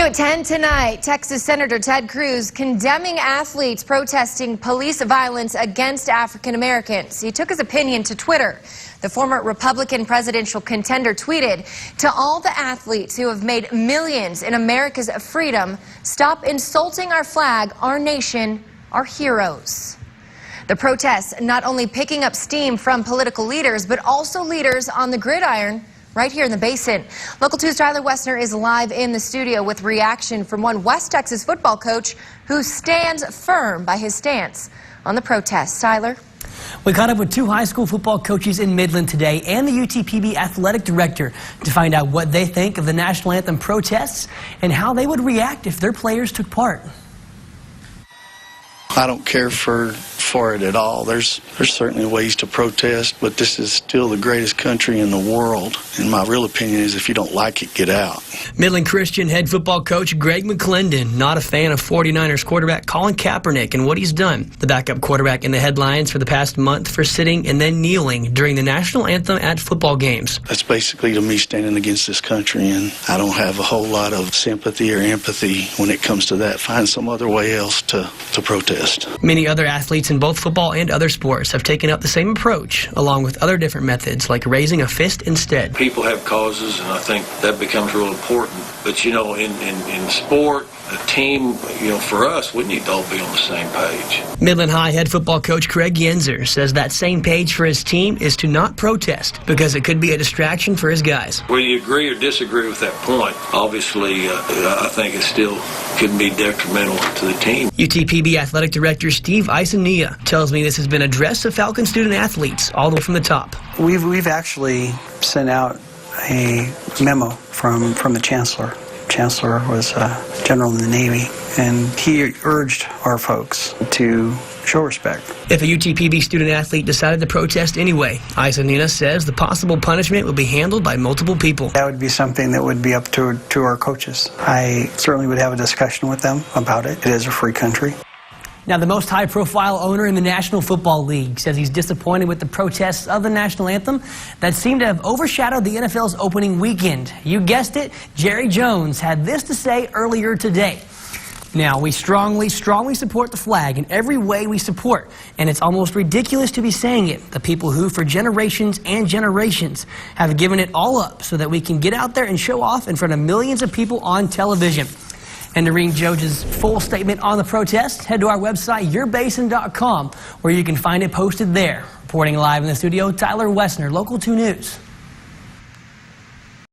At 10 tonight, Texas Senator Ted Cruz condemning athletes protesting police violence against African Americans. He took his opinion to Twitter. The former Republican presidential contender tweeted, "To all the athletes who have made millions in America's freedom, stop insulting our flag, our nation, our heroes." The protests not only picking up steam from political leaders, but also leaders on the gridiron right here in the Basin. Local 2's Tyler Wessner is live in the studio with reaction from one West Texas football coach who stands firm by his stance on the protests. Tyler? We caught up with two high school football coaches in Midland today and the UTPB athletic director to find out what they think of the national anthem protests and how they would react if their players took part. I don't care for it at all. There's certainly ways to protest, but this is still the greatest country in the world. And my real opinion is if you don't like it, get out. Midland Christian head football coach Greg McClendon, not a fan of 49ers quarterback Colin Kaepernick and what he's done. The backup quarterback in the headlines for the past month for sitting and then kneeling during the national anthem at football games. That's basically to me standing against this country, and I don't have a whole lot of sympathy or empathy when it comes to that. Find some other way else to protest. Many other athletes in both football and other sports have taken up the same approach, along with other different methods like raising a fist instead. People have causes, and I think that becomes real important. But, you know, in sport, a team, you know, for us, we need to all be on the same page. Midland High head football coach Craig Yenzer says that same page for his team is to not protest because it could be a distraction for his guys. Whether you agree or disagree with that point, obviously, I think it still could be detrimental to the team. UTPB athletic director Steve Isania tells me this has been addressed to Falcon student athletes all the way from the top. We've actually sent out a memo from the chancellor. Chancellor was a general in the Navy, and he urged our folks to show respect. If a UTPB student athlete decided to protest anyway, Isanina says the possible punishment would be handled by multiple people. That would be something that would be up to our coaches. I certainly would have a discussion with them about it. It is a free country. Now, the most high-profile owner in the National Football League says he's disappointed with the protests of the national anthem that seem to have overshadowed the NFL's opening weekend. You guessed it, Jerry Jones had this to say earlier today. Now, we strongly support the flag in every way we support, and it's almost ridiculous to be saying it. The people who, for generations and generations, have given it all up so that we can get out there and show off in front of millions of people on television. And to read Jones' full statement on the protest, head to our website, yourbasin.com, where you can find it posted there. Reporting live in the studio, Tyler Wessner, Local 2 News.